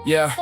Yeah.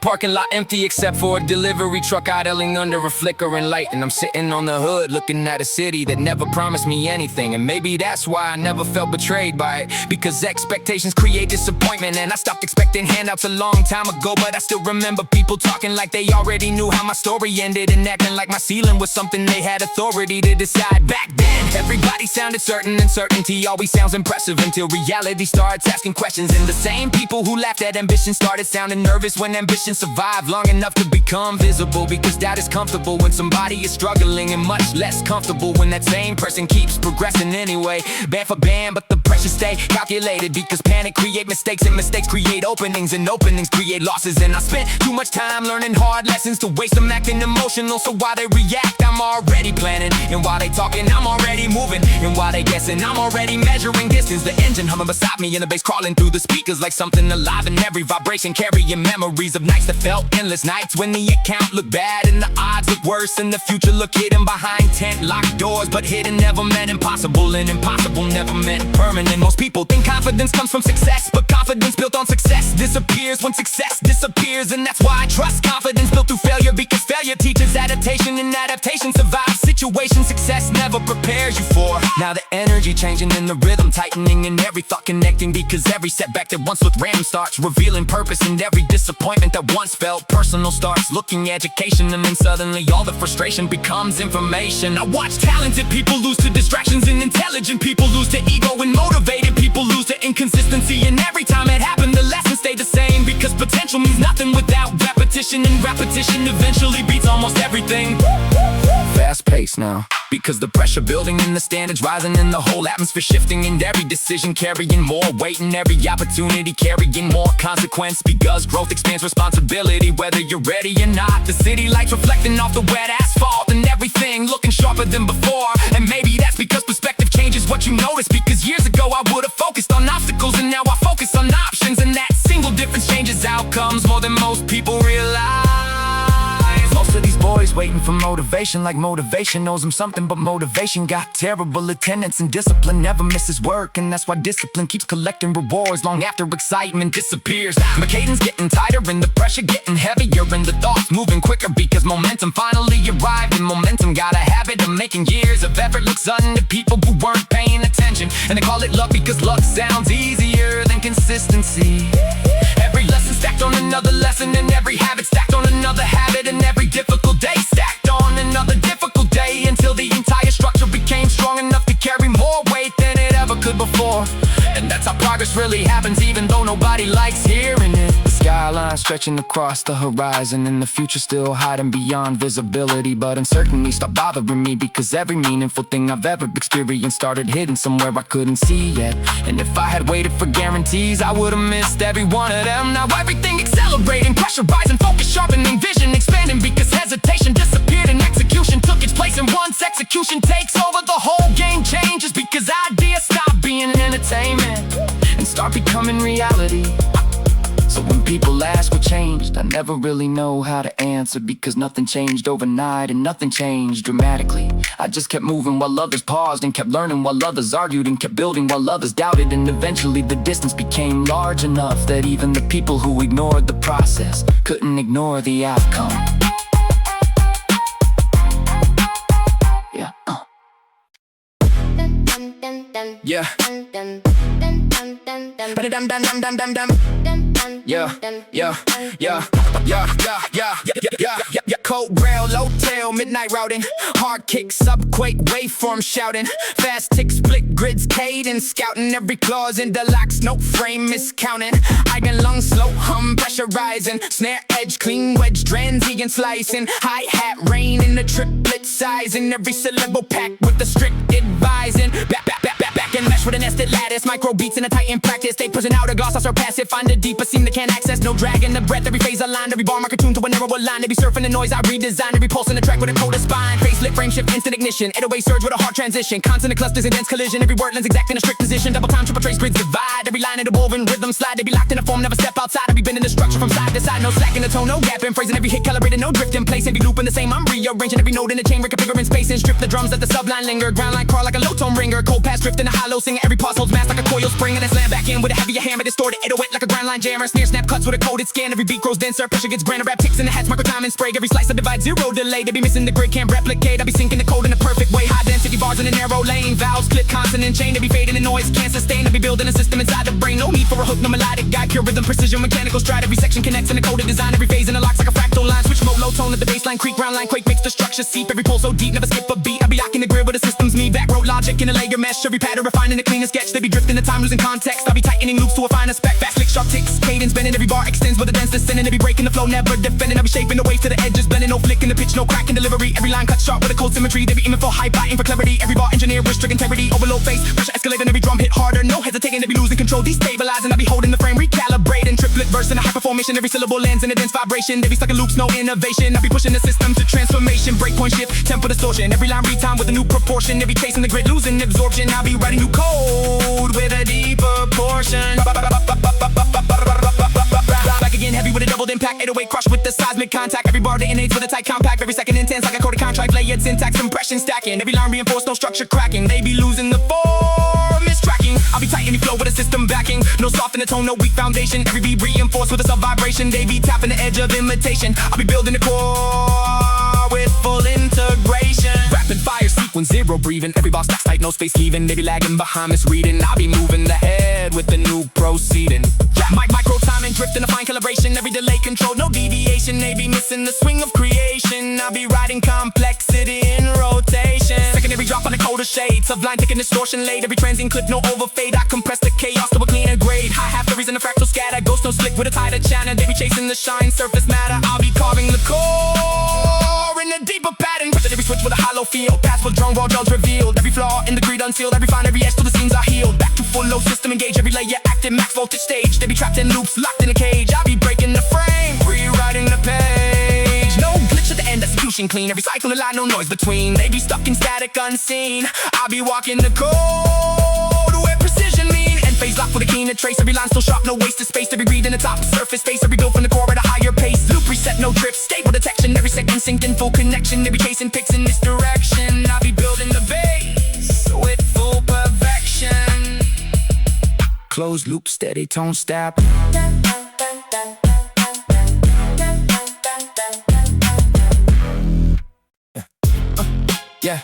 Parking lot empty except for a delivery truck idling under a flickering light. And I'm sitting on the hood looking at a city that never promised me anything. And maybe that's why I never felt betrayed by it, because expectations create disappointment. And I stopped expecting handouts a long time ago, but I still remember people talking like they already knew how my story ended, and acting like my ceiling was something they had authority to decide. Back then, everybody sounded certain, and certainty always sounds impressive until reality starts asking questions. And the same people who laughed at ambition started sounding nervous when ambition survive long enough to become visible, because that is comfortable when somebody is struggling, and much less comfortable when that same person keeps progressing anyway. Band for band, but the pressure stay calculated, because panic create mistakes, and mistakes create openings, and openings create losses. And I spent too much time learning hard lessons to waste them acting emotional. So while they react, I'm already planning, and while they talking, I'm already moving, and while they guessing, I'm already measuring distance. The engine humming beside me, and the bass crawling through the speakers like something alive, and every vibration carrying memories of nights that felt endless, nights when the account looked bad and the odds looked worse, and the future looked hidden behind tent locked doors. But hidden never meant impossible, and impossible never meant permanent. Most people think confidence comes from success, but confidence built on success disappears when success disappears. And that's why I trust confidence built through failure, because failure teaches adaptation, and adaptation survives situations success never prepares you for. Now the energy changing and the rhythm tightening, and every thought connecting, because every setback that once looked random starts revealing purpose, and every disappointment that once felt personal starts looking education. And then suddenly all the frustration becomes information. I watch talented people lose to distractions, and intelligent people lose to ego, and motivated people lose to inconsistency. And every time it happened, the lesson stayed the same, because potential means nothing without repetition, and repetition eventually beats almost everything. Fast pace now, because the pressure building and the standards rising, and the whole atmosphere shifting, and every decision carrying more weight, and every opportunity carrying more consequence, because growth expands responsibility whether you're ready or not. The city lights reflecting off the wet asphalt, and everything looking sharper than before. And maybe that's because perspective changes what you notice, because years ago I would have focused on obstacles, and now I focus on options. And that single difference changes outcomes more than most people realize. Most of these boys waiting for motivation, like motivation knows them something, but motivation got terrible attendance, and discipline never misses work. And that's why discipline keeps collecting rewards long after excitement disappears. My cadence getting tighter, and the pressure getting heavier, and the thoughts moving quicker, because momentum finally arrived. And momentum got a habit of making years of effort look sudden to people who weren't paying attention. And they call it luck, because luck sounds easier than consistency. Every lesson stacked on another lesson, and every habit stacked on another habit, and every difficult day stacked on another difficult day, until the entire structure became strong enough to carry more weight than it ever could before. And that's how progress really happens, even though nobody likes hearing it. The skyline stretching across the horizon, and the future still hiding beyond visibility. But uncertainty stopped bothering me, because every meaningful thing I've ever experienced started hidden somewhere I couldn't see yet. And if I had waited for guarantees, I would have missed every one of them. Now everything accelerating, pressure rising, focus sharpening, vision expanding, because hesitation disappeared and execution took its place. And once execution takes over, the whole game changes, because ideas stop being entertainment and start becoming reality. So when people ask what changed, I never really know how to answer, because nothing changed overnight and nothing changed dramatically. I just kept moving while others paused, and kept learning while others argued, and kept building while others doubted. And eventually the distance became large enough that even the people who ignored the process couldn't ignore the outcome. Yeah. Yeah. Cold rail, low tail, midnight routing, hard kick, subquake, waveform shouting, fast tick, split grids, cadence scouting, every clause in the locks, no frame miscounting, eigenlung, slow hum, pressurizing, snare edge, clean wedge, transient slicing, hi-hat, rain in the triplet sizing, every syllable packed with the strict advising, back and mesh with a nested lattice, micro beats in a tight in practice, they present out a gloss, I surpass it, find a deeper seam that can't access, no drag in the breath, every phase aligned, every bar marker tuned to a narrower line, every surf in the noise, I redesign, every pulse in the track with a coda spine, facelift, frame shift, instant ignition, 808 surge with a hard transition, consonant clusters and dense collision, every word lens exact in a strict position, double time, triple trace, grids divide, every line in the woven rhythm slide, they be locked in a form, never step outside, every bend in the structure from side to side, no slack in the tone, no gap in phrasing, every hit calibrated, no drift in place, every loop in the same, I'm rearranging every note in the chain, reconfiguring space and strip the drums, let the subline linger, ground line crawl like a low tone ringer, cold pass drift in a hollow singer, every pause holds mass like a coil spring, and then slam back in with a heavier hammer, distorted, 808 like a grind line jammer, snare snap cuts with a coded scan. Every beat grows denser, pressure gets grander, rap ticks in the hats, micro time and spray. Every slice I divide, zero delay. They be missing the grid, can't replicate. I be sinking the code in a perfect way. High density bars in a narrow lane, vowels clip consonant chain. They be fading, the noise can't sustain. I be building a system inside the brain. No need for a hook, no melodic guide, pure rhythm, precision, mechanical stride. Every section connects in a coded design. Every phase in a locks like a fractal line. Switch mode, low tone at the baseline, creep, ground line, quake makes the structure seep. Every pulse so deep, never skip a beat. I be locking the grid with the system's me. Back road logic in a layer mesh. Every pattern refining a cleaner sketch. They be drifting the time, losing context. I be tightening loops to a finer spec. Fast lick, sharp ticks, cadence bending. Every bar extends with a dense descending. They be breaking the flow, never defending. I be shaping the waves to the edges, blending. No flick in the pitch, no crack in delivery. Every line cut sharp with a cold symmetry. They be aiming for hype, biting for clarity. Every bar engineer with strict integrity. Overload face, pressure escalating. Every drum hit harder, no hesitating. They be losing control, destabilizing. I be holding the frame, recalibrating. Triplet verse in a high formation. Every syllable lands in a dense vibration. They be stuck in loops, no innovation. I be pushing the system to transformation. Breakpoint shift, tempo distortion. Every line retime with a new proportion. They be chasing the grid, losing absorption. I be writing new code with a deeper portion. Back again, heavy with a doubled impact. 808 crush with the seismic contact. Every bar detonates with a tight compact. Every second intense like a coded contract. Layered syntax, compression stacking. Every line reinforced, no structure cracking. They be losing the form, mistracking. I'll be tightening flow with a system backing. No soft in the tone, no weak foundation. Every beat reinforced with a sub vibration. They be tapping the edge of imitation. I'll be building the core with full integration. Rapid fire sequence, zero breathing. Every bar stacks tight, no space leaving. They be lagging behind, misreading. I'll be moving the head with the new proceeding. Micro timing, drift in a fine calibration. Every delay control, no deviation. They be missing the swing of creation. I'll be riding complexity in rotation. Secondary drop on the colder shades of line taking distortion laid. Every transient clip, no overfade. I compress the chaos to a cleaner grade. High half the reason a fractal scatter. Ghost no slick with a tighter channel. They be chasing the shine, surface matter. I'll be carving the core in a deeper pattern. Every switch with a hollow feel. Pass with drone raw gels revealed. Every flaw in the greed unsealed. Every fine, every edge till the seams are healed. Back to full low system engage. Every layer active, max voltage stage. They be trapped in loops, locked in a cage. I'll be breaking the frame, rewriting the page. No glitch at the end, execution clean. Every cycle a line, no noise between. They be stuck in static unseen. I'll be walking the code where precision mean. And phase lock with a keener trace. Every line still sharp, no wasted space. Every read in the top surface space. Every build from the core at a higher pace. Loop reset, no drift, stable detection. Every second synced in full connection. They be chasing picks in this direction. I'll be building the base with full perfection. Closed loop, steady tone step. Yeah.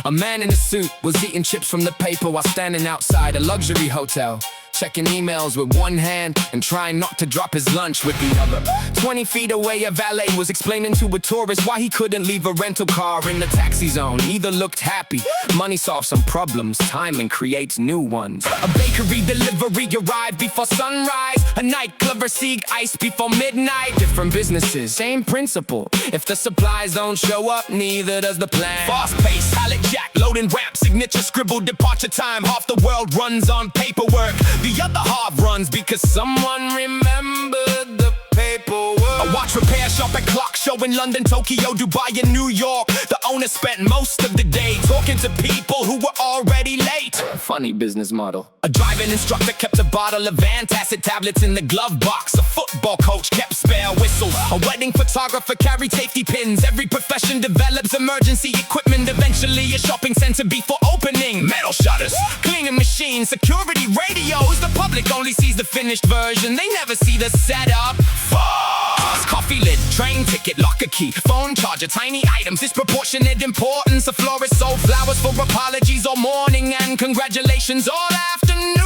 A man in a suit was eating chips from the paper while standing outside a luxury hotel, checking emails with one hand and trying not to drop his lunch with the other. 20 feet away, a valet was explaining to a tourist why he couldn't leave a rental car in the taxi zone. Either looked happy, money solves some problems, timing creates new ones. A bakery delivery arrived before sunrise. A nightclub received ice before midnight. Different businesses, same principle. If the supplies don't show up, neither does the plan. Fast pace, pallet jack, loading ramp, signature scribble, departure time. Half the world runs on paperwork. The other half runs because someone remembered the paperwork. A watch repair shop at clock show in London, Tokyo, Dubai, and New York. The owner spent most of the day talking to people who were already late. Funny business model. A driving instructor kept a bottle of antacid tablets in the glove box. A football coach kept spare whistles. A wedding photographer carried safety pins. Every profession develops emergency equipment. Eventually a shopping center before opening. Metal shutters, cleaning machines, security radios. The public only sees the finished version. They never see the setup. Fast coffee lid, train ticket, locker key, phone charger, tiny items, disproportionate importance. A florist sold flowers for apologies all morning and congratulations all afternoon.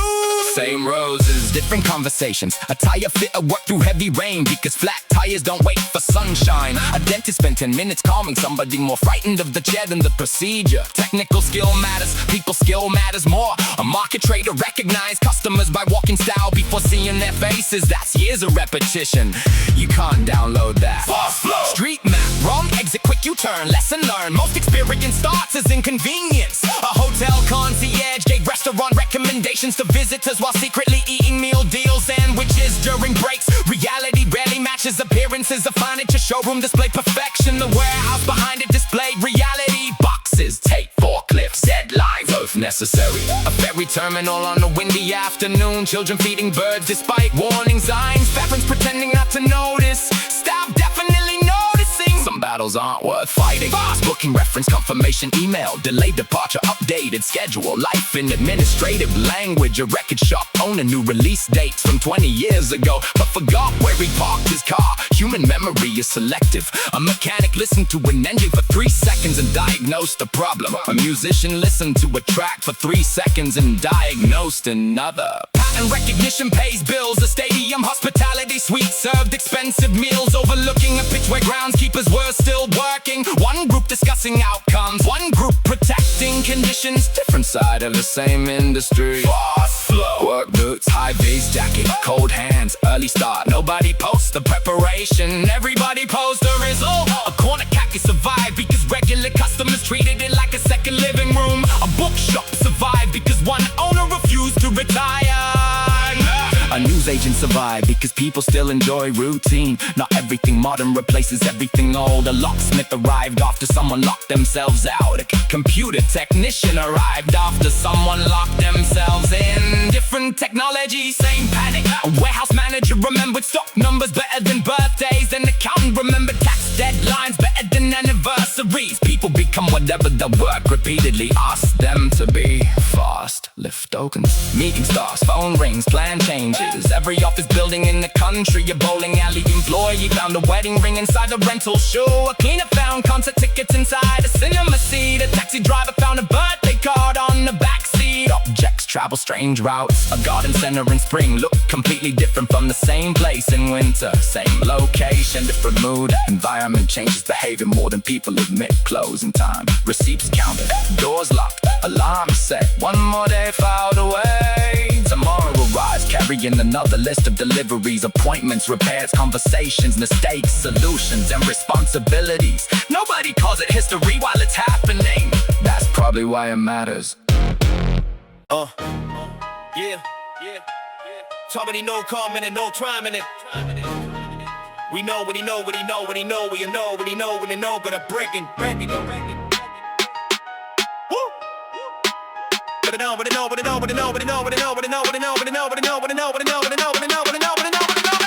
Same roses, different conversations. A tire fitter worked through heavy rain because flat tires don't wait for sunshine. A dentist spent 10 minutes calming somebody more frightened of the chair than the procedure. Technical skill matters, people skill matters more. A market trader recognized customers by walking style before seeing their faces. That's years of repetition. You can't download that. Fast flow. Street map, wrong exit, quick U-turn, lesson learned. Most experience starts as inconvenience. A hotel concierge gave restaurant recommendations to visitors while secretly eating meal deals, sandwiches during breaks. Reality barely matches appearances. A furniture showroom displayed perfection. The warehouse behind it displayed reality. Boxes, tape, forklifts, deadlines, both necessary. A ferry terminal on a windy afternoon. Children feeding birds despite warning signs. Veterans pretending not to notice. Staff definitely noticing. Somebody battles aren't worth fighting. Fast booking, reference, confirmation, email, delayed departure, updated schedule, life in administrative language. A record shop owner knew release dates from 20 years ago, but forgot where he parked his car. Human memory is selective. A mechanic listened to an engine for 3 seconds and diagnosed the problem. A musician listened to a track for 3 seconds and diagnosed another. Pattern recognition pays bills. A stadium hospitality suite served expensive meals, overlooking a pitch where groundskeepers were still working. One group discussing outcomes, one group protecting conditions. Different side of the same industry. Fast flow, work boots, high vis jacket, cold hands, early start. Nobody posts the preparation, everybody posts the result. A corner khaki survived because regular customers treated it like a second living room. A bookshop survived because one owner refused to retire. A news agent survived because people still enjoy routine. Not everything modern replaces everything old. A locksmith arrived after someone locked themselves out. A computer technician arrived after someone locked themselves in. Different technology, same panic. A warehouse manager remembered stock numbers better than birthdays. An accountant remembered tax deadlines better than anniversaries. People become whatever the work repeatedly asks them to be. Fast, lift tokens, meeting starts, phone rings, plan changes. Every office building in the country, a bowling alley employee found a wedding ring inside a rental show. A cleaner found concert tickets inside a cinema seat. A taxi driver found a birthday card on the backseat. Objects travel strange routes. A garden center in spring looked completely different from the same place in winter. Same location, different mood. Environment changes behavior more than people admit. Closing time, receipts counted, doors locked, alarm set. One more day filed away. Tomorrow will rise, carrying another list of deliveries, appointments, repairs, conversations, mistakes, solutions, and responsibilities. Nobody calls it history while it's happening. That's probably why it matters. Somebody no comment and no trying it. We know what he know, what he know, what he know, what he know, what he know, what he know, but I'm breaking. But I know, but I know, but I know, but I know, but I know, but I know, but I know, but I know, but I know, but I know, but I know, but I know, but I know, but I know, but I know, but I know, but I know.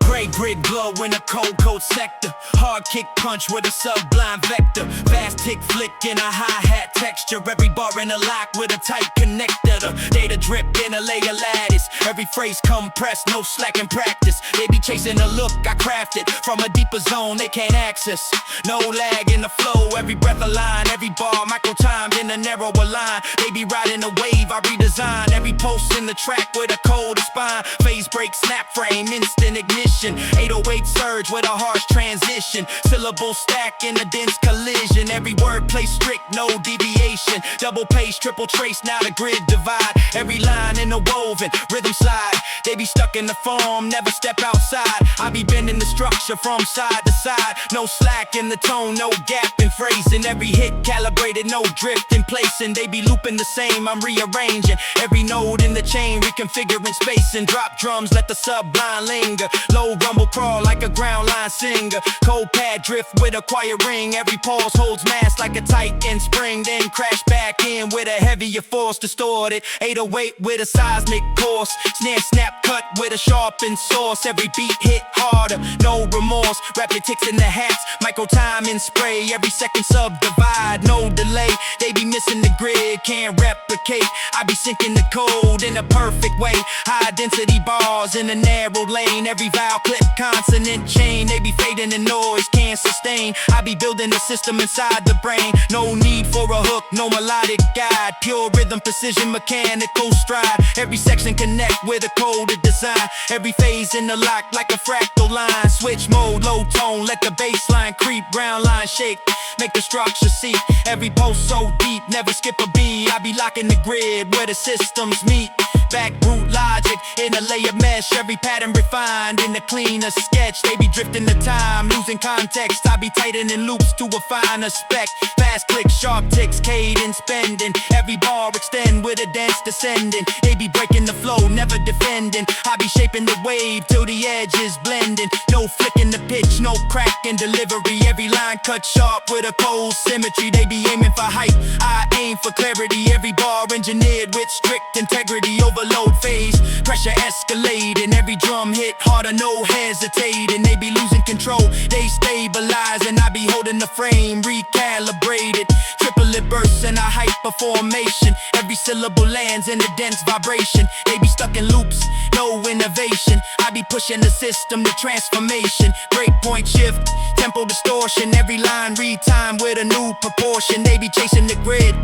Gray grid glow in a cold sector. Hard kick punch with a sublime vector. Fast tick flick in a hi-hat texture. Every bar in a lock with a tight connector. The data drip in a layer lattice. Every phrase compressed, no slack in practice. They be chasing a look I crafted from a deeper zone they can't access. No lag in the flow, every breath a line. Every bar micro-timed in a narrower line. They be riding a wave I redesign. Every post in the track with a cold spine. Phase break, snap frame, instant ignition. 808 surge with a harsh transition. Syllable stack in a dense collision. Every word placed strict, no deviation. Double pace, triple trace, now the grid divide. Every line in the woven, rhythm slide. They be stuck in the form, never step outside. I be bending the structure from side to side. No slack in the tone, no gap in phrasing. Every hit calibrated, no drift in placing. They be looping the same, I'm rearranging. Every node in the chain, reconfiguring spacing. Drop drums, let the sublime linger. Low rumble crawl like a ground line singer. Cold pad drift with a quiet ring. Every pause holds mass like a tight end spring. Then crash back in with a heavier force distorted. 808 with a seismic course. Snare snap cut with a sharpened source. Every beat hit harder, no remorse. Rapid ticks in the hats, micro time in spray. Every second subdivide, no delay. They be missing the grid, can't replicate. I be sinking the code in a perfect way. High density bars in a narrow lane. Every vowel clip, consonant chain. They be fading the noise, can't sustain. I be building the system inside the brain. No need for a hook, no melodic guide. Pure rhythm, precision, mechanical stride. Every section connect with a coded design. Every phase in the lock like a fractal line. Switch mode, low tone, let the bass line creep. Ground line shake, make the structure seek. Every post so deep, never skip a beat. I be locking the grid where the systems meet. Back root logic in a layer mesh. Every pattern refined in the cleaner sketch. They be drifting the time, losing context. I be tightening loops to a finer spec. Fast clicks, sharp ticks, cadence bending. Every bar extend with a dance descending. They be breaking the flow, never defending. I be shaping the wave till the edge is blending. No flicking the pitch, no crack in delivery. Every line cut sharp with a cold symmetry. They be aiming for height, I aim for clarity. Every bar engineered with strict integrity. Overload phase, pressure escalating. Every drum hit harder, no hesitating. They be losing control, they stabilize, and I be the frame, recalibrated. Triplet bursts in a hyper formation. Every syllable lands in a dense vibration. They be stuck in loops, no innovation. I be pushing the system to transformation. Breakpoint shift, tempo distortion. Every line read time with a new proportion. They be chasing the grid,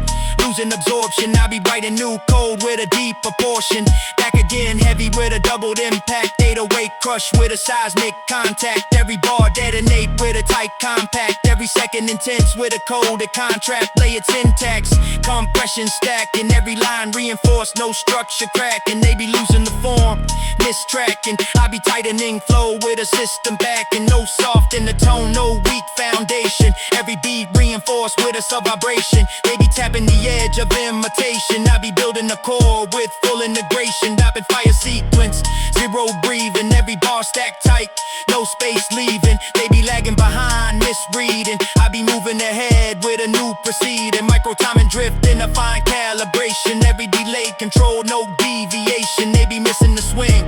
losing absorption. I be writing new code with a deep proportion. Back again, heavy with a doubled impact. 808 crush with a seismic contact. Every bar detonate with a tight compact. Every second intense with a coded contract. Play its syntax, compression stacking. Every line reinforced, no structure cracking. They be losing the form, mistracking. I be tightening flow with a system backing. No soft in the tone, no weak foundation. Every beat reinforced with a sub-vibration. They be tapping the edge of imitation. I be building a core with full integration. Rapid fire sequence, zero breathing. Every bar stacked tight, no space leaving. They be lagging behind, misreading. I be moving ahead with a new proceeding. Micro time and drift in a fine calibration. Every delay control, no deviation. They be missing the swing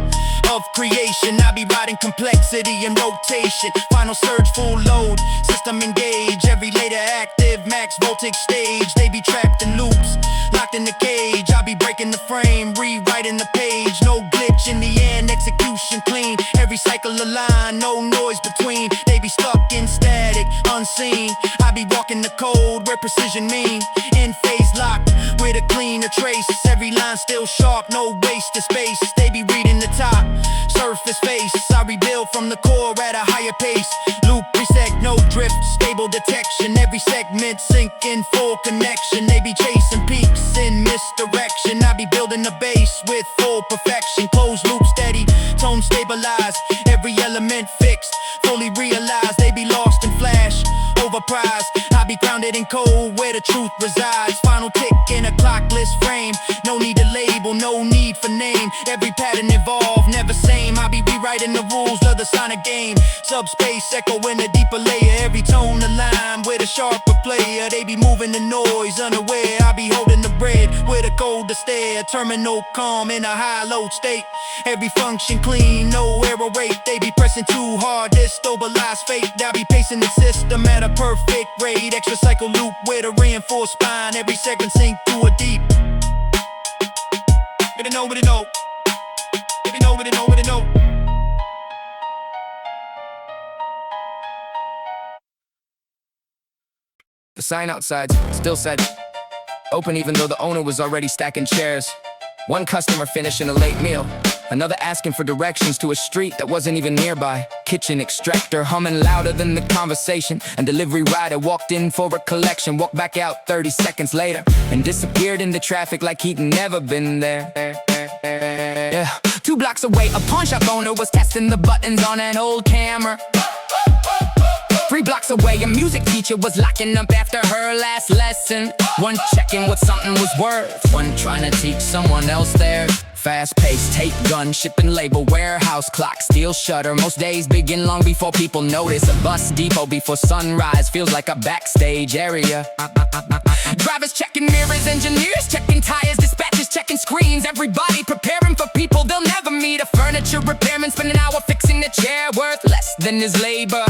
of creation. I be riding complexity and rotation. Final surge, full load, system engage. Every later active, max voltage stage. They be trapped in loops, locked in the cage. I be breaking the frame, rewriting the page. No glitch in the end, execution clean. Every cycle align, no noise between. They be stuck in static, unseen. I be walking the code where precision mean. In phase locked with a cleaner trace. Every line still sharp, no wasted space. They be reading the top, surface face. I rebuild from the core at a higher pace. Loop reset, no drift, stable detection. Every segment sync in full connection. They be chasing peaks in misdirection. I be building the base with full perfection. Closed loop steady, tone stabilized. Every element fixed, fully realized. They be lost in flash, overpriced. I be grounded in code where the truth resides. Final tick in a clockless frame. No need to label, no need for name. Every pattern evolve, never same. I be rewriting the rules of the sonic game. Subspace echo in a deeper layer. Every tone align with a sharper player. They be moving the noise unaware. I be holding the bread with a cold to stare. Terminal calm in a high-low state. Every function clean, no error rate. They be pressing too hard, destabilize fate. I be pacing the system at a perfect rate. Extra cycle loop with a reinforced spine. Every segment sink through a deep. But it know, but it know. If you know, but it know, but it know. The sign outside still said open even though the owner was already stacking chairs. One customer finishing a late meal, another asking for directions to a street that wasn't even nearby. Kitchen extractor humming louder than the conversation. And delivery rider walked in for a collection, walked back out 30 seconds later and disappeared in the traffic like he'd never been there. Yeah. 2 blocks away, a pawn shop owner was testing the buttons on an old camera. 3 blocks away, a music teacher was locking up after her last lesson. One checking what something was worth, one trying to teach someone else theirs. Fast-paced, tape gun, shipping label, warehouse clock, steel shutter. Most days begin long before people notice. A bus depot before sunrise feels like a backstage area. Drivers checking mirrors, engineers checking tires, dispatchers checking screens. Everybody preparing for people they'll never meet. A furniture repairman spend an hour fixing the chair worth less than his labor.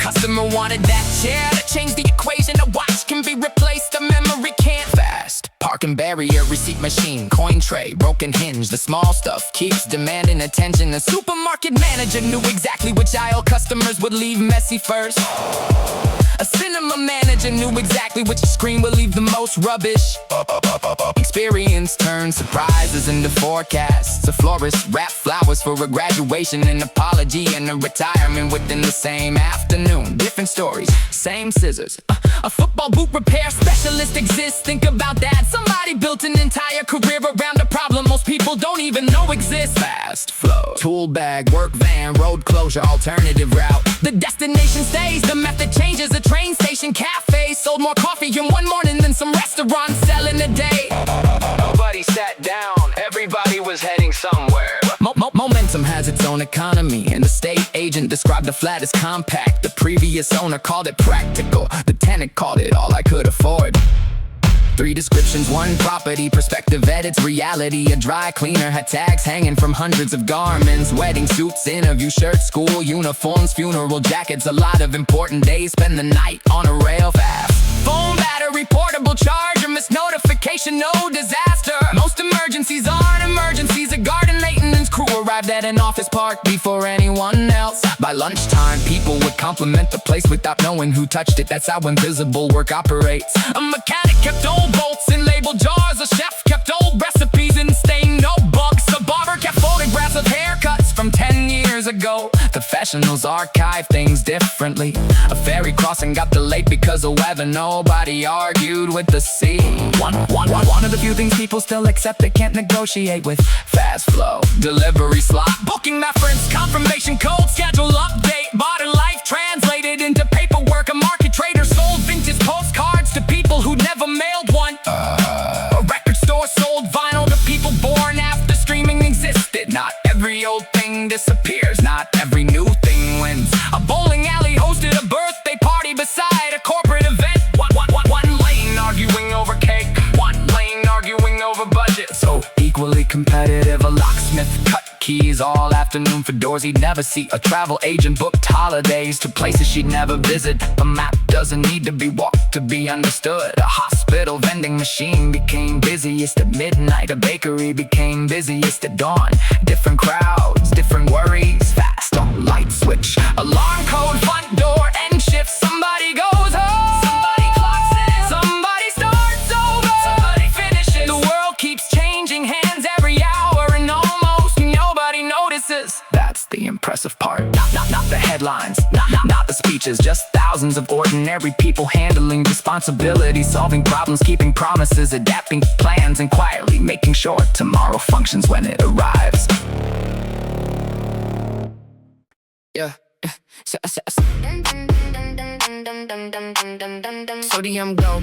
Customer wanted that chair to change the equation. A watch can be replaced, a memory can't. Fast parking barrier, receipt machine, coin tray, broken hinge. The small stuff keeps demanding attention. The supermarket manager knew exactly which aisle customers would leave messy first. A cinema manager knew exactly which screen would leave the most rubbish. Experience turns surprises into forecasts. A florist wrapped flowers for a graduation, an apology, and a retirement within the same afternoon. Different stories, same scissors. A football boot repair specialist exists. Think about that. Somebody built an entire career around a problem most people don't even know exists. Fast flow, tool bag, work van, road closure, alternative route. The destination stays, the method changes. A train station, cafe sold more coffee in one morning than some restaurants selling a day. Nobody sat down, everybody was heading somewhere. Momentum has its own economy, and the state agent described the flat as compact. The previous owner called it practical, the tenant called it all I could afford. 3 descriptions, 1 property, perspective edits reality. A dry cleaner had tags hanging from hundreds of garments. Wedding suits, interview shirts, school uniforms, funeral jackets. A lot of important days, spend the night on a rail fast. Phone battery, portable charger, missed notification, no disaster. Most emergencies aren't emergencies. A garden maintenance crew arrived at an office park before anyone else. By lunchtime, people would compliment the place without knowing who touched it. That's how invisible work operates. A mechanic kept old bolts in labeled jars. A chef kept old recipes in stained notebooks. A barber kept photographs of haircuts from 10 years ago. Professionals archive things differently. A ferry crossing got delayed because of weather. Nobody argued with the sea. One of the few things people still accept they can't negotiate with. Fast flow, delivery slot, booking reference, confirmation code, schedule update. Modern life translated into paperwork. A market trader sold vintage postcards to people who never mailed one. A record store sold vinyl to people born after streaming existed. Not every old thing disappears, not every new thing wins. A bowling alley hosted a birthday party beside a corporate event. One lane arguing over cake, one lane arguing over budget. So equally competitive, a locksmith cut keys all afternoon for doors he'd never see. A travel agent booked holidays to places she'd never visit. A map doesn't need to be walked to be understood. A hospital vending machine became busiest at midnight. A bakery became busiest at dawn. Different crowds, different worries. Fast on light switch, alarm code, front door, end shift. Somebody goes home, somebody clocks in, somebody starts over, somebody finishes. The world keeps changing hands every hour and almost nobody notices. That's the impressive part. Not the headlines, not the speeches. Just thousands of ordinary people handling responsibilities, solving problems, keeping promises, adapting plans, and quietly making sure tomorrow functions when it arrives. Yeah. Sodium glow.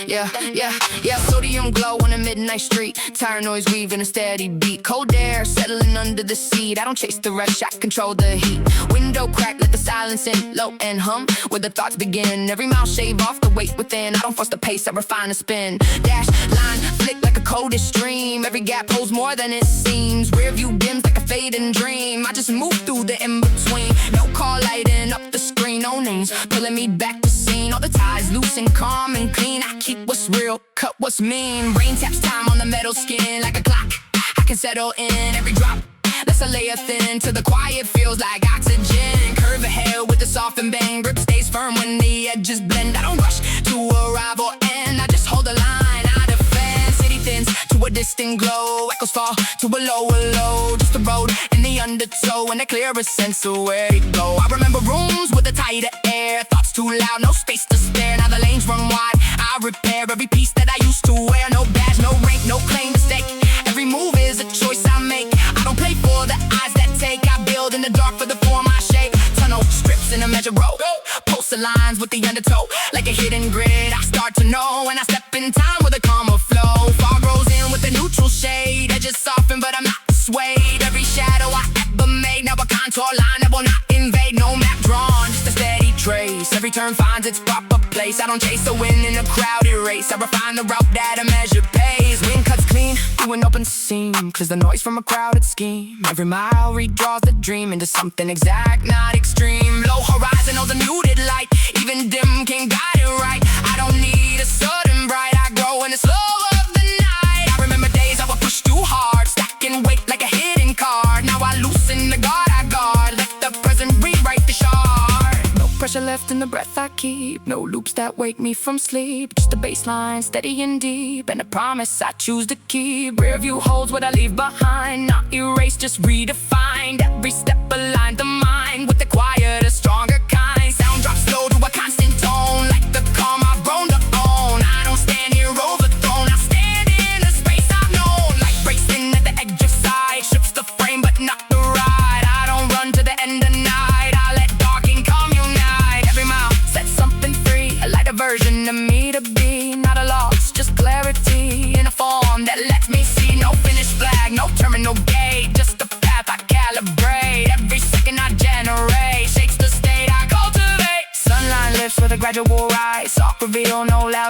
Yeah, sodium glow on a midnight street. Tire noise weaving a steady beat. Cold air settling under the seat. I don't chase the rush, I control the heat. Window crack, let the silence in. Low and hum, where the thoughts begin. Every mile shave off the weight within. I don't force the pace, I refine the spin. Dash, line, flick like a coldest stream. Every gap holds more than it seems. Rear view dims like a fading dream. I just move through the in-between. No call lighting up the screen. No names, pulling me back to scene. All the ties loose and calm and clean. I keep what's real, cut what's mean. Rain taps time on the metal skin like a clock. I can settle in every drop. Let's a layer thin till the quiet feels like oxygen. Curve ahead with a soft and bang. Grip stays firm when the edges blend. I don't rush to arrive or end. I just hold the line, I defend. City thins to a distant glow. Echoes fall to a lower low. Just the road and the undertow and a clearer sense of where to go. I remember rooms with a tighter air. Thoughts too loud, no space to spare. Now the lanes run wide. I repair every piece that I used to wear. No badge, no rank, no claim to stake. Every move is a choice I make. I don't play for the eyes that take. I build in the dark for the form I shape. Tunnel strips in a measure road. Poster lines with the undertow. Like a hidden grid, I start to know. And I step in time with a calmer flow. Fog grows in with a neutral shade. Edges soften, but I'm not swayed. Every shadow I ever made. Now a contour line that will not invade. No map drawn, just a steady trace. Every turn finds its proper place. I don't chase the wind in a crowded race. I refine the route that a measure pays. Wind cuts clean through an open seam. Clears the noise from a crowded scheme. Every mile redraws the dream into something exact, not extreme. Low horizon, all the muted light. Even dim can guide it right. I don't need a sudden bright. I grow in the slow of the night. I remember days I would push too hard, stacking weight like a hidden card. Now I loosen the guard I guard. Let the present rewrite the shard. No pressure left in the breath I keep. No loops that wake me from sleep. Just a baseline, steady and deep. And a promise I choose to keep. Rear view holds what I leave behind. Not erased, just redefined. Every step aligned the mind with the quieter, stronger kind. Sound drops slow to a constant tone. Like the calm I've grown to own. I don't stand here overthrown. I stand in a space I've known. Like racing at the edge of sight. Shifts the frame but not the ride. I don't run to the end of night. I let dark and calm unite. Every mile sets something free. A lighter version of me to be. Not a loss, just clarity. In a form that lets me see. No finish flag, no terminal gate. Just a path I calibrate. Every second I generate. Shakes the state I cultivate. Sunlight lifts with a gradual rise. Soft reveal, no loud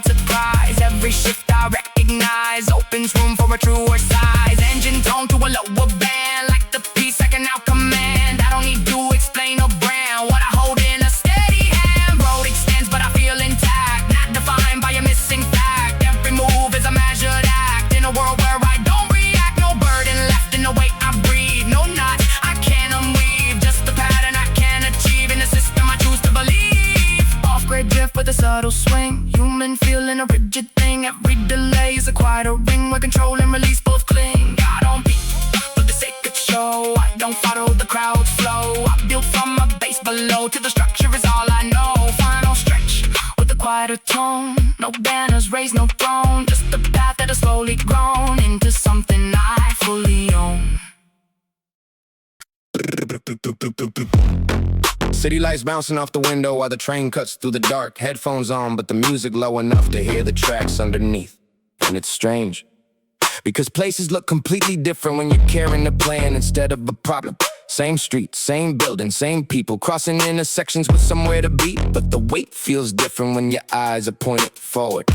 a truer size. Engine tone to a lower band, like the piece I can now command. I don't need to explain a brand, what I hold in a steady hand. Road extends but I feel intact, not defined by a missing fact. Every move is a measured act, in a world where I don't react. No burden left in the way I breathe, no knot I can't unweave, just the pattern I can achieve in the system I choose to believe. Off-grid drift with a subtle swing, human feeling a rigid thing. Every delay is a quieter ring where control and release both cling. I don't beat for the sake of show, I don't follow the crowd's flow. I build from a base below till the structure is all I know. Final stretch with a quieter tone, no banners raised, no throne, just the path that has slowly grown into something I fully own. City lights bouncing off the window while the train cuts through the dark. Headphones on, but the music low enough to hear the tracks underneath. And it's strange, because places look completely different when you're carrying a plan instead of a problem. Same street, same building, same people, crossing intersections with somewhere to be. But the weight feels different when your eyes are pointed forward.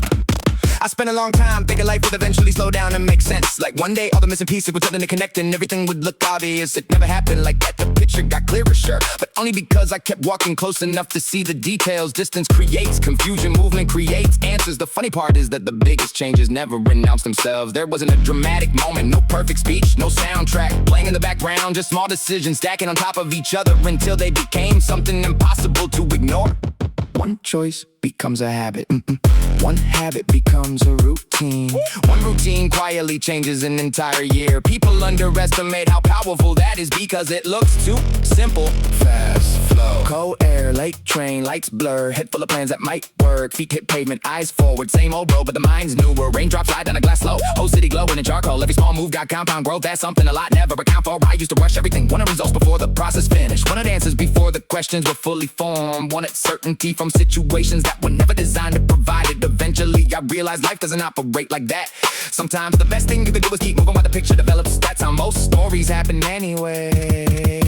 I spent a long time thinking life would eventually slow down and make sense. Like one day all the missing pieces would suddenly connect and everything would look obvious. It never happened like that, the picture got clearer, sure, but only because I kept walking close enough to see the details. Distance creates confusion, movement creates answers. The funny part is that the biggest changes never announce themselves. There wasn't a dramatic moment, no perfect speech, no soundtrack playing in the background, just small decisions stacking on top of each other until they became something impossible to ignore. One choice becomes a habit. One habit becomes a routine. One routine quietly changes an entire year. People underestimate how powerful that is because it looks too simple. Fast flow, cold air, late train, lights blur, head full of plans that might work. Feet hit pavement, eyes forward, same old road, but the mind's newer. Raindrops slide down a glass slow, whole city glowing in charcoal. Every small move got compound growth, that's something a lot never account for. I used to rush everything, wanted results before the process finished, wanted answers before the questions were fully formed, wanted certainty from situations that were never designed to provide it. Eventually I realized life doesn't operate like that. Sometimes the best thing you can do is keep moving while the picture develops. That's how most stories happen anyway.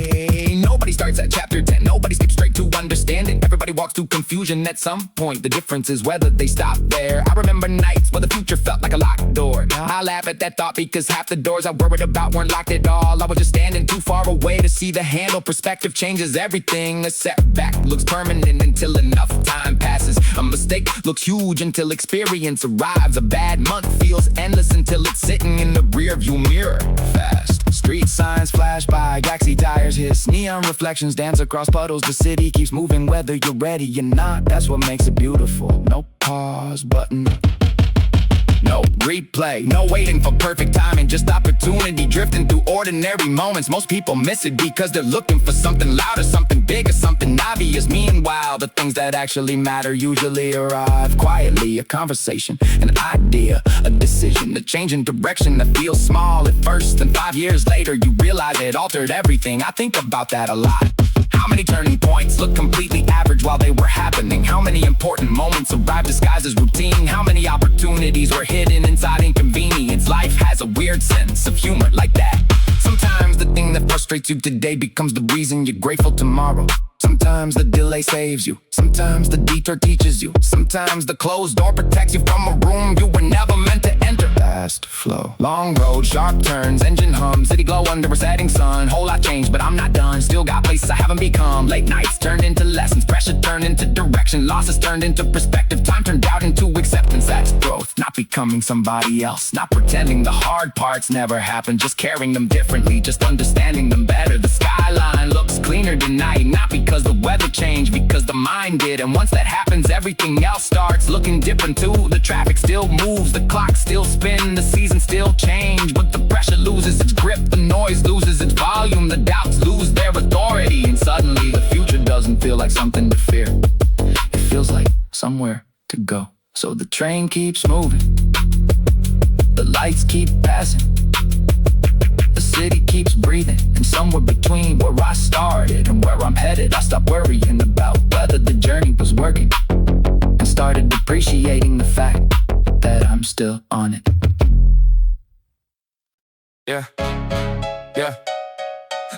Nobody starts at chapter 10, nobody skips straight to understanding. Everybody walks through confusion at some point. The difference is whether they stop there. I remember nights where the future felt like a locked door. Now I laugh at that thought because half the doors I worried about weren't locked at all. I was just standing too far away to see the handle. Perspective changes everything. A setback looks permanent until enough time passes. A mistake looks huge until experience arrives. A bad month feels endless until it's sitting in the rearview mirror. Fast street signs flash by, gaxi tires hiss, neon reflections dance across puddles. The city keeps moving whether you're ready or not. That's what makes it beautiful. No pause button, no replay, no waiting for perfect timing, just opportunity drifting through ordinary moments. Most people miss it because they're looking for something louder, something bigger, something obvious. Meanwhile, the things that actually matter usually arrive quietly. A conversation, an idea, a decision, a change in direction that feels small at first, and 5 years later you realize it altered everything. I think about that a lot. How many turning points look completely average while they were happening? How many important moments arrived disguised as routine? How many opportunities were hidden inside inconvenience? Life has a weird sense of humor like that. Sometimes the thing that frustrates you today becomes the reason you're grateful tomorrow. Sometimes the delay saves you, sometimes the detour teaches you, sometimes the closed door protects you from a room you were never meant to enter. Fast flow, long road, sharp turns, engine hum, city glow under a setting sun. Whole lot changed, but I'm not done, still got places I haven't become. Late nights turned into lessons, pressure turned into direction, losses turned into perspective, time turned out into acceptance. That's growth, not becoming somebody else, not pretending the hard parts never happened, just carrying them differently, just understanding them better. The skyline looks cleaner tonight, not because the weather changed, because the mind did. And once that happens, everything else starts looking different too. The traffic still moves, the clock still spins, the seasons still change, but the pressure loses its grip, the noise loses its volume, the doubts lose their authority, and suddenly the future doesn't feel like something to fear. It feels like somewhere to go. So the train keeps moving, the lights keep passing, the city keeps breathing, and somewhere between where I started and where I'm headed, I stopped worrying about whether the journey was working and started appreciating the fact that I'm still on it. Yeah, yeah.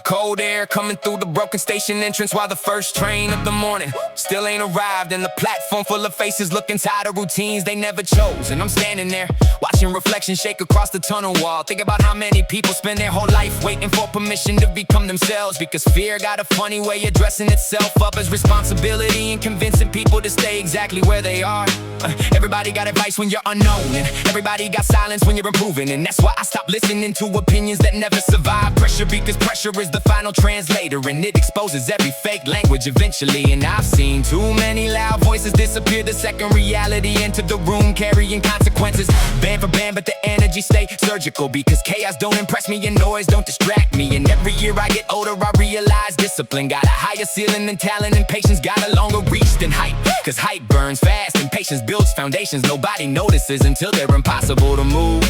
Cold air coming through the broken station entrance while the first train of the morning still ain't arrived. And the platform full of faces looking tired of routines they never chose. And I'm standing there watching reflections shake across the tunnel wall. Think about how many people spend their whole life waiting for permission to become themselves, because fear got a funny way of dressing itself up as responsibility and convincing people to stay exactly where they are. Everybody got advice when you're unknown, and everybody got silence when you're improving. And that's why I stopped listening to opinions that never survive pressure, because pressure is the final translator, and it exposes every fake language eventually. And I've seen too many loud voices disappear the second reality entered the room, carrying consequences band for band, but the energy stay surgical, because chaos don't impress me and noise don't distract me. And every year I get older I realize discipline got a higher ceiling than talent, and patience got a longer reach than hype, cause hype burns fast and patience builds foundations nobody notices until they're impossible to move.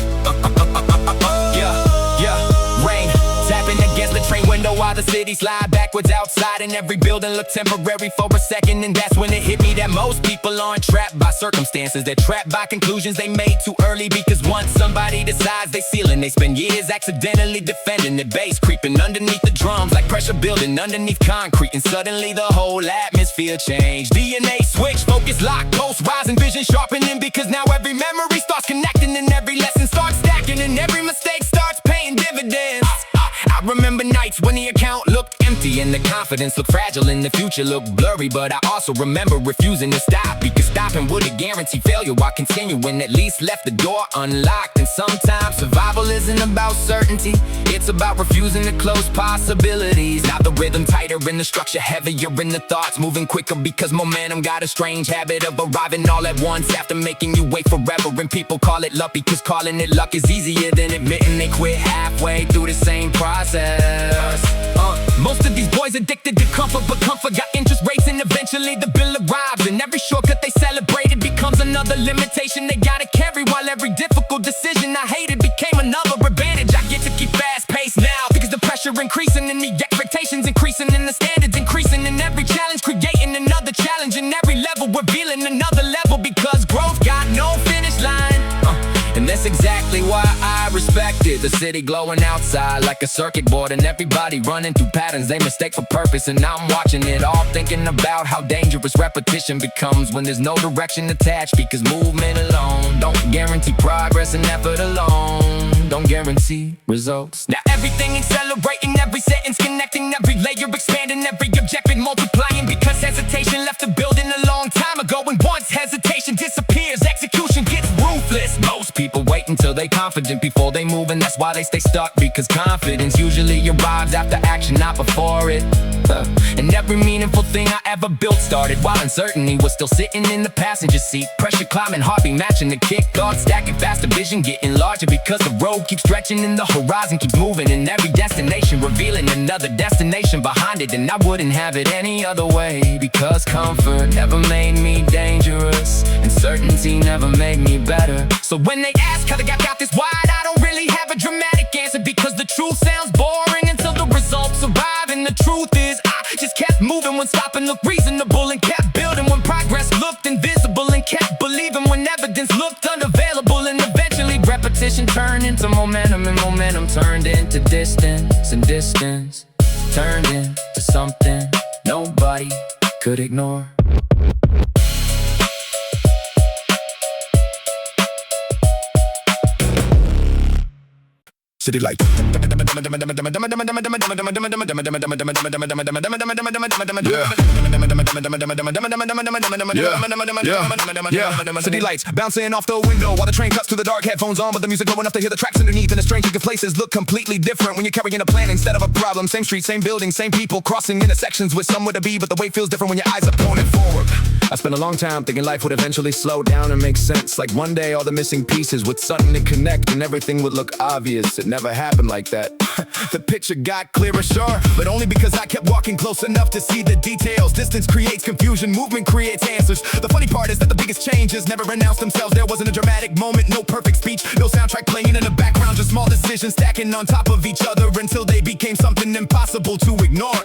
Rain tapping against the train window while the city slide backwards outside, and every building looked temporary for a second. And that's when it hit me that most people aren't trapped by circumstances, they're trapped by conclusions they made too early. Because once somebody decides they ceiling, they spend years accidentally defending the bass, creeping underneath the drums like pressure building underneath concrete. And suddenly the whole atmosphere changed. DNA switch, focus locked, pulse rising, vision sharpening, because now every memory starts connecting, and every lesson starts stacking, and every mistake starts paying dividends. I remember nights when the account looked empty and the confidence looked fragile and the future looked blurry. But I also remember refusing to stop, because stopping wouldn't guarantee failure, while continuing at least left the door unlocked. And sometimes survival isn't about certainty, it's about refusing to close possibilities. Now the rhythm tighter and the structure heavier and the thoughts moving quicker, because momentum got a strange habit of arriving all at once after making you wait forever. And people call it luck, because calling it luck is easier than admitting they quit halfway through the same process. Most of these boys addicted to comfort, but comfort got interest rates, and eventually the bill arrives. And every shortcut they celebrated becomes another limitation they gotta carry, while every difficult decision I hated became another advantage. I get to keep fast paced now, because the pressure increasing and the expectations increasing and the standards increasing, and every challenge creating another challenge, and every level revealing another level, because growth got no finish line. And that's exactly why I respect it. The city glowing outside like a circuit board, and everybody running through patterns they mistake for purpose. And I'm watching it all, thinking about how dangerous repetition becomes when there's no direction attached, because movement alone don't guarantee progress, and effort alone don't guarantee results. Now everything accelerating, every sentence connecting, every layer expanding, every objective multiplying, because hesitation left the building a long time ago. And once hesitation disappears, execution gets ruthless. Most people wait until they confident before they move, and that's why they stay stuck, because confidence usually arrives after action, not before it. And every meaningful thing I ever built started while uncertainty was still sitting in the passenger seat. Pressure climbing, heartbeat matching the kick, thoughts stacking faster, vision getting larger, because the road keeps stretching and the horizon keeps moving, and every destination revealing another destination behind it. And I wouldn't have it any other way, because comfort never made me dangerous, and certainty never made me better. So when they ask how the gap got this wide, I don't really have a dramatic answer, because the truth sounds boring until the results arrive. And the truth is I just kept moving when stopping looked reasonable, and kept building when progress looked invisible, and kept believing when evidence looked unavailable. And eventually repetition turned into momentum, and momentum turned into distance, and distance turned into something nobody could ignore. City lights. City lights bouncing off the window while the train cuts through the dark. Headphones on, but the music low enough to hear the tracks underneath. And the strange places look completely different when you're carrying a plan instead of a problem. Same street, same building, same people crossing intersections with somewhere to be, but the way feels different when your eyes are pointed forward. I spent a long time thinking life would eventually slow down and make sense. Like one day all the missing pieces would suddenly connect and everything would look obvious. It never happened like that. The picture got clearer, sure, but only because I kept walking close enough to see the details. Distance creates confusion, movement creates answers. The funny part is that the biggest changes never announced themselves. There wasn't a dramatic moment, no perfect speech, no soundtrack playing in the background, just small decisions stacking on top of each other until they became something impossible to ignore.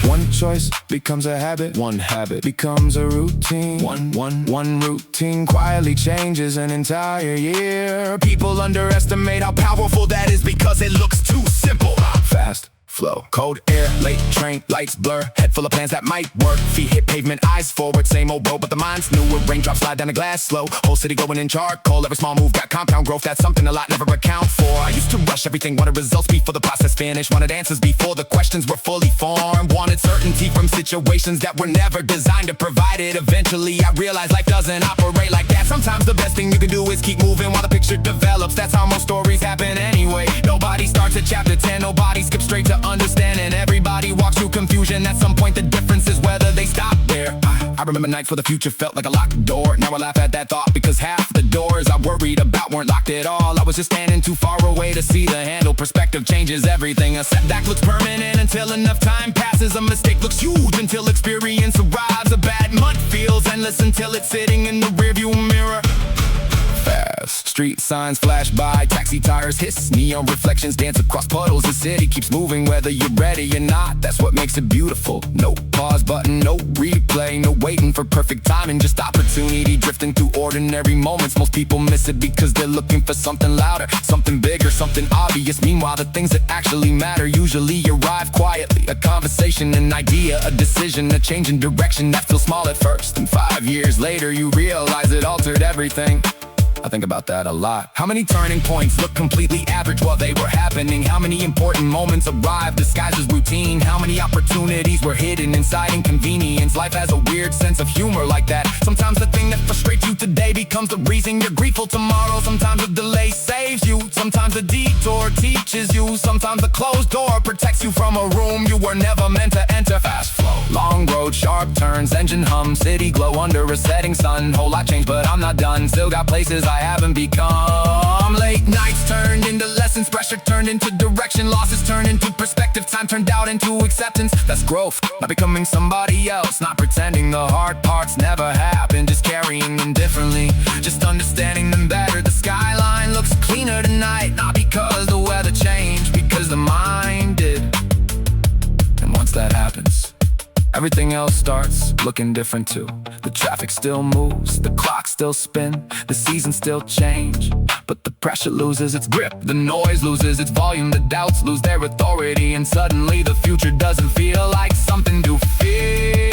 One choice becomes a habit, one habit becomes a routine. One routine quietly changes an entire year. People underestimate how powerful that is because it looks too simple. Fast flow. Cold air, late train, lights blur, head full of plans that might work. Feet hit pavement, eyes forward, same old road, but the mind's newer. Raindrops slide down the glass slow, whole city going in charcoal. Every small move got compound growth, that's something a lot never account for. I used to rush everything, wanted results before the process finished, wanted answers before the questions were fully formed, wanted certainty from situations that were never designed to provide it. Eventually I realized life doesn't operate like that. Sometimes the best thing you can do is keep moving while the picture develops. That's how most stories happen anyway. Nobody starts at chapter 10, nobody skips straight to understanding. Everybody walks through confusion. At some point the difference is whether they stop there. I remember nights where the future felt like a locked door. Now I laugh at that thought because half the doors I worried about weren't locked at all. I was just standing too far away to see the handle. Perspective changes everything. A setback looks permanent until enough time passes. A mistake looks huge until experience arrives. A bad month feels endless until it's sitting in the rearview mirror. Fast street signs flash by, taxi tires hiss, neon reflections dance across puddles. The city keeps moving whether you're ready or not. That's what makes it beautiful. No pause button, no replay, no waiting for perfect timing, just opportunity drifting through ordinary moments. Most people miss it because they're looking for something louder, something bigger, something obvious. Meanwhile the things that actually matter usually arrive quietly. A conversation, an idea, a decision, a change in direction that feels small at first, and 5 years later you realize it altered everything. I think about that a lot. How many turning points look completely average while they were happening? How many important moments arrived disguised as routine? How many opportunities were hidden inside inconvenience? Life has a weird sense of humor like that. Sometimes the thing that frustrates you today becomes the reason you're grateful tomorrow. Sometimes the delay saves you, sometimes the detour teaches you, sometimes the closed door protects you from a room you were never meant to enter. Fast flow, long road, sharp turns, engine hum, city glow under a setting sun. Whole lot changed but I'm not done, still got places I haven't become. Late nights turned into lessons, pressure turned into direction, losses turned into perspective, time turned out into acceptance. That's growth, not becoming somebody else, not pretending the hard parts never happened, just carrying them differently, just understanding them better. The skyline looks cleaner tonight, not because the weather changed, because the mind did. And once that happens, everything else starts looking different too. The traffic still moves, the clock still spins, the seasons still change, but the pressure loses its grip, the noise loses its volume, the doubts lose their authority, and suddenly the future doesn't feel like something to fear.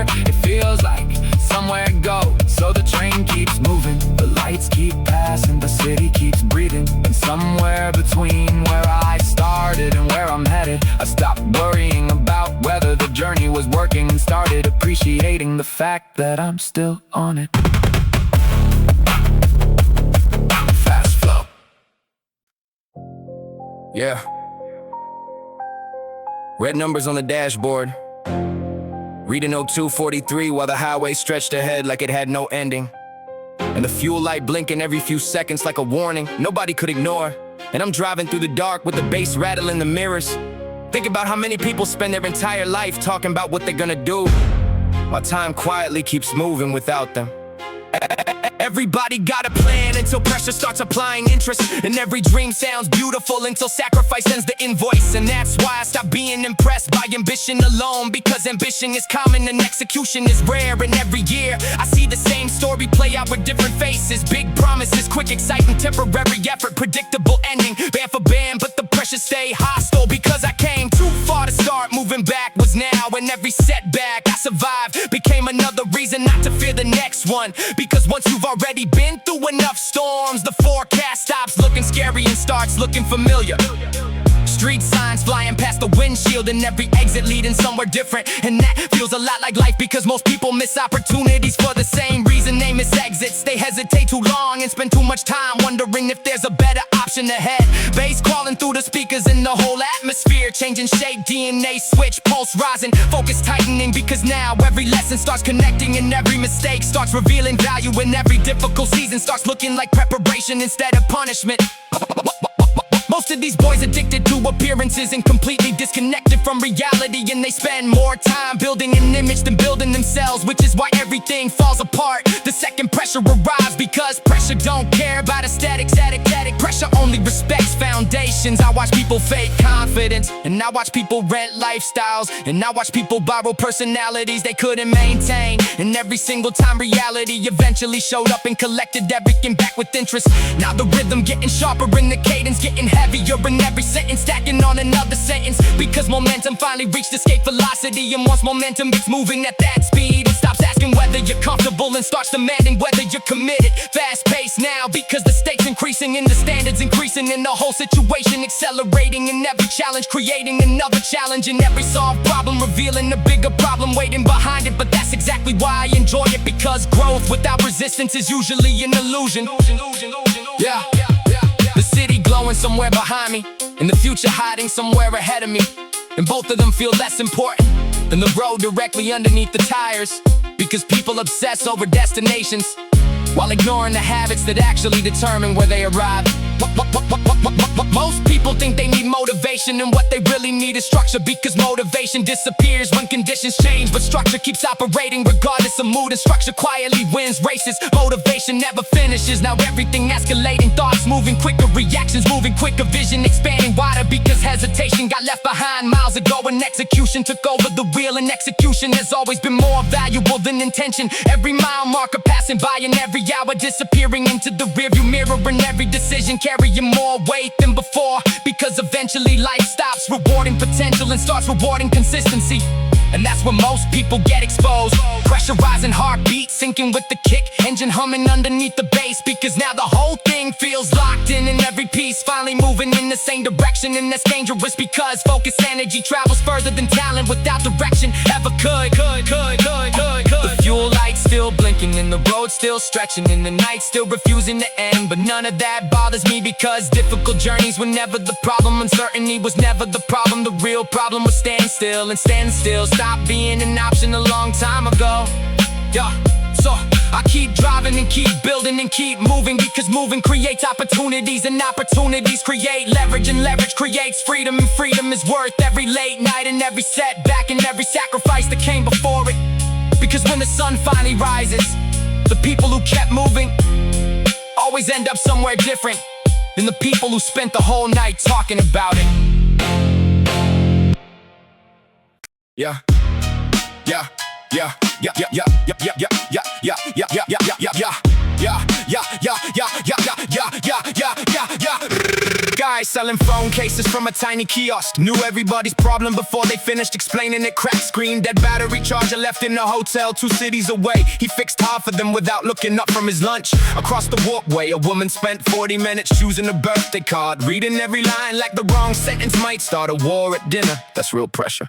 It feels like somewhere to go, so the train keeps moving, the lights keep passing, the city keeps breathing, and somewhere between where I started and where I'm headed, I stopped worrying about whether the journey was working and started appreciating the fact that I'm still on it. Fast flow. Yeah. Red numbers on the dashboard, reading 0243 while the highway stretched ahead like it had no ending, and the fuel light blinking every few seconds like a warning nobody could ignore. And I'm driving through the dark with the bass rattling the mirrors. Think about how many people spend their entire life talking about what they're gonna do, while time quietly keeps moving without them. Everybody got a plan until pressure starts applying interest, and every dream sounds beautiful until sacrifice ends the invoice. And that's why I stopped being impressed by ambition alone, because ambition is common and execution is rare. And every year I see the same story play out with different faces. Big promises, quick exciting, temporary effort, predictable ending, band for band, but the pressure stay hostile because I came too far to start. Moving back was now, and every setback I survived became another reason not to fear the next one. Because once you've already been through enough storms, the forecast stops looking scary and starts looking familiar. Street signs flying past the windshield, and every exit leading somewhere different. And that feels a lot like life, because most people miss opportunities for the same reason they miss exits. They hesitate too long and spend too much time wondering if there's a better option ahead. Bass crawling through the speakers and the whole atmosphere changing shape, DNA switch, pulse rising, focus tightening, because now every lesson starts connecting, and every mistake starts revealing value, and every difficult season starts looking like preparation instead of punishment. Most of these boys addicted to appearances and completely disconnected from reality, and they spend more time building an image than building themselves, which is why everything falls apart the second pressure arrives. Because pressure don't care about aesthetics, pressure only respects foundations. I watch people fake confidence, and I watch people rent lifestyles, and I watch people borrow personalities they couldn't maintain. And every single time reality eventually showed up and collected everything back with interest. Now the rhythm getting sharper and the cadence getting heavier, heavier in every sentence, stacking on another sentence. Because momentum finally reached escape velocity, and once momentum gets moving at that speed, it stops asking whether you're comfortable and starts demanding whether you're committed. Fast paced now because the stakes increasing and the standards increasing, and the whole situation accelerating, and every challenge creating another challenge, and every solved problem revealing a bigger problem waiting behind it. But that's exactly why I enjoy it, because growth without resistance is usually an illusion. Yeah. The city glowing somewhere behind me, and the future hiding somewhere ahead of me, and both of them feel less important than the road directly underneath the tires, because people obsess over destinations while ignoring the habits that actually determine where they arrive. Most people think they need motivation, and what they really need is structure, because motivation disappears when conditions change, but structure keeps operating regardless of mood, and structure quietly wins races. Motivation never finishes, now everything escalating, thoughts moving quicker, reactions moving quicker, vision expanding wider, because hesitation got left behind miles ago, and execution took over the wheel, and execution has always been more valuable than intention. Every mile marker passing by, and every hour disappearing into the rearview mirror, and every decision carrying more weight than before, because eventually life stops rewarding potential and starts rewarding consistency. And that's where most people get exposed. Pressurizing heartbeat, sinking with the kick, engine humming underneath the bass, because now the whole thing feels locked in, and every piece finally moving in the same direction. And that's dangerous, because focused energy travels further than talent without direction ever could. The fuel lights still blinking, and the road still stretching, and the night still refusing to end. But none of that bothers me, because difficult journeys were never the problem. Uncertainty was never the problem. The real problem was standing still, and standing still stopped being an option a long time ago. Yeah, so I keep driving and keep building and keep moving, because moving creates opportunities, and opportunities create leverage, and leverage creates freedom, and freedom is worth every late night and every setback and every sacrifice that came before it. Because when the sun finally rises, the people who kept moving always end up somewhere different than the people who spent the whole night talking about it. Yeah. Yeah. Yeah. Yeah. Yeah. Yeah. Yeah. Yeah. Yeah. Yeah. Yeah. Yeah. Yeah. Yeah. Yeah. Guys selling phone cases from a tiny kiosk knew everybody's problem before they finished explaining it. Cracked screen, dead battery charger left in the hotel 2 cities away. He fixed half of them without looking up from his lunch. Across the walkway, a woman spent 40 minutes choosing a birthday card, reading every line like the wrong sentence might start a war at dinner. That's real pressure,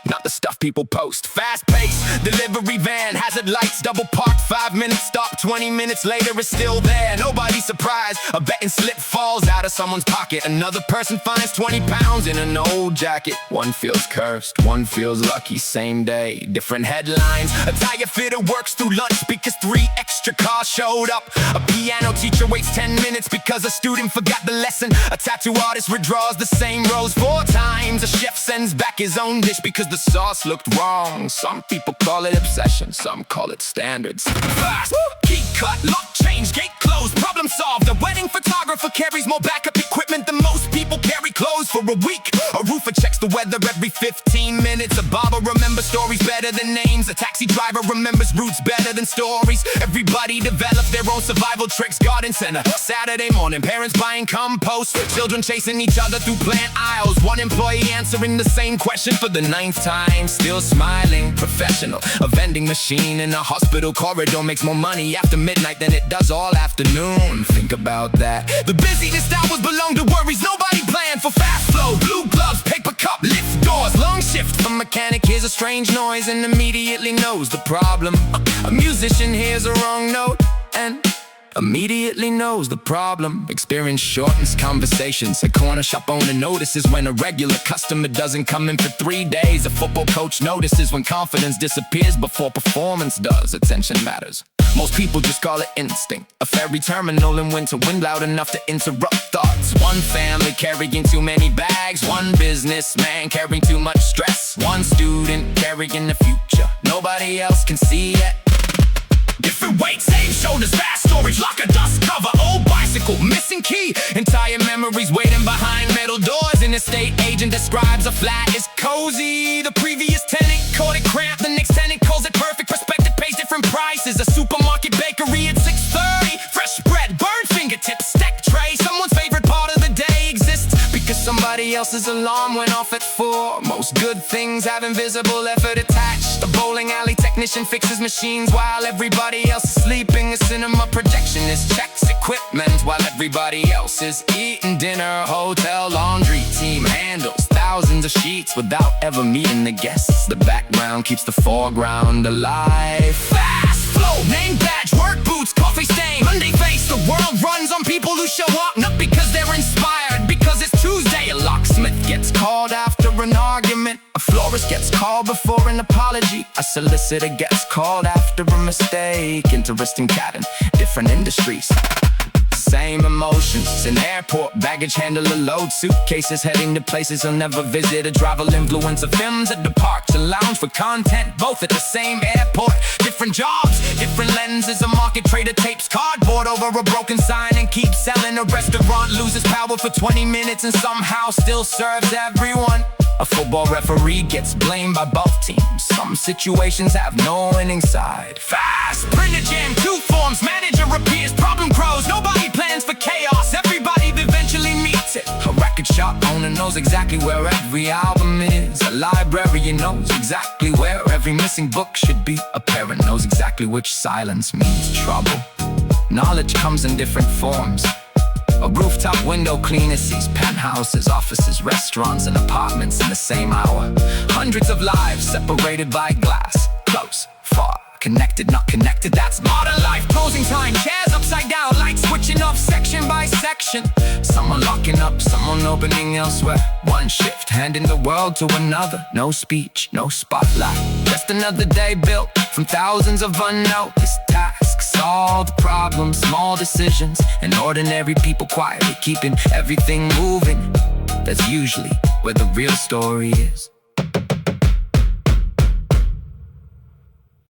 not the stuff people post. Fast pace, delivery van, hazard lights, double parked, 5 minutes stop, 20 minutes later it's still there. Nobody's surprised, a betting slip falls out of someone's pocket. Another person finds 20 pounds in an old jacket. One feels cursed, one feels lucky, same day, different headlines. A tire fitter works through lunch because 3 extra cars showed up. A piano teacher waits 10 minutes because a student forgot the lesson. A tattoo artist redraws the same rose 4 times. A chef sends back his own dish because the sauce looked wrong. Some people call it obsession, some call it standards. Fast, key cut, lock change, gate closed, problem solved. A wedding photographer carries more backup equipment than most people carry clothes for a week. A roofer checks the weather every 15 minutes. A barber remembers stories better than names. A taxi driver remembers routes better than stories. Everybody develops their own survival tricks. Garden center, Saturday morning, parents buying compost, children chasing each other through plant aisles. One employee answering the same question for the 9th time, still smiling, professional. A vending machine in a hospital corridor makes more money after midnight than it does all afternoon. Think about that. The busiest hours belong to worries nobody planned for. Fast flow, blue gloves, paper cup, lift doors, long shift. A mechanic hears a strange noise and immediately knows the problem. A musician hears a wrong note and immediately knows the problem. Experience shortens conversations. A corner shop owner notices when a regular customer doesn't come in for 3 days. A football coach notices when confidence disappears before performance does. Attention matters. Most people just call it instinct. A ferry terminal in winter, wind loud enough to interrupt thoughts. One family carrying too many bags. One businessman carrying too much stress. One student carrying the future nobody else can see yet. Different weight, same shoulders, vast storage, locker, dust cover, old bicycle, missing key. Entire memories waiting behind metal doors. An estate agent describes a flat as cozy. The previous tenant called it cramped. The next tenant calls it perfect. Perspective pays different prices. A supermarket bakery at 6:30. Fresh bread, burned fingertips, stacked tray. Someone's favorite part of the day exists everybody else's alarm went off at 4. Most good things have invisible effort attached. The bowling alley technician fixes machines while everybody else is sleeping. A cinema projectionist checks equipment while everybody else is eating dinner. Hotel laundry team handles thousands of sheets without ever meeting the guests. The background keeps the foreground alive. Fast flow, name badge, work boots, coffee stain, Monday face. The world runs on people who show up, not because they're inspired, because it's Tuesday. A locksmith gets called after an argument. A florist gets called before an apology. A solicitor gets called after a mistake. Interesting pattern, different industries, same emotions. An airport baggage handler loads suitcases heading to places he'll never visit. A driver influencer films at the departure lounge for content, both at the same airport. Different jobs, different lenses. A market trader tapes cardboard over a broken sign and keeps selling. A restaurant loses power for 20 minutes and somehow still serves everyone. A football referee gets blamed by both teams. Some situations have no winning side. Fast printer jam, 2 forms, manager appears, problem grows. Nobody plans for chaos, everybody eventually meets it. A record shop owner knows exactly where every album is. A librarian knows exactly where every missing book should be. A parent knows exactly which silence means trouble. Knowledge comes in different forms. A rooftop window cleaner sees penthouses, offices, restaurants, and apartments in the same hour. Hundreds of lives separated by glass. Close, far, connected, not connected. That's modern life. Closing time, chairs upside down, lights switching off section by section. Someone locking up, someone opening elsewhere. One shift, handing the world to another. No speech, no spotlight. Just another day built from thousands of unnoticed tasks. Solved problems, small decisions, and ordinary people quietly keeping everything moving. That's usually where the real story is.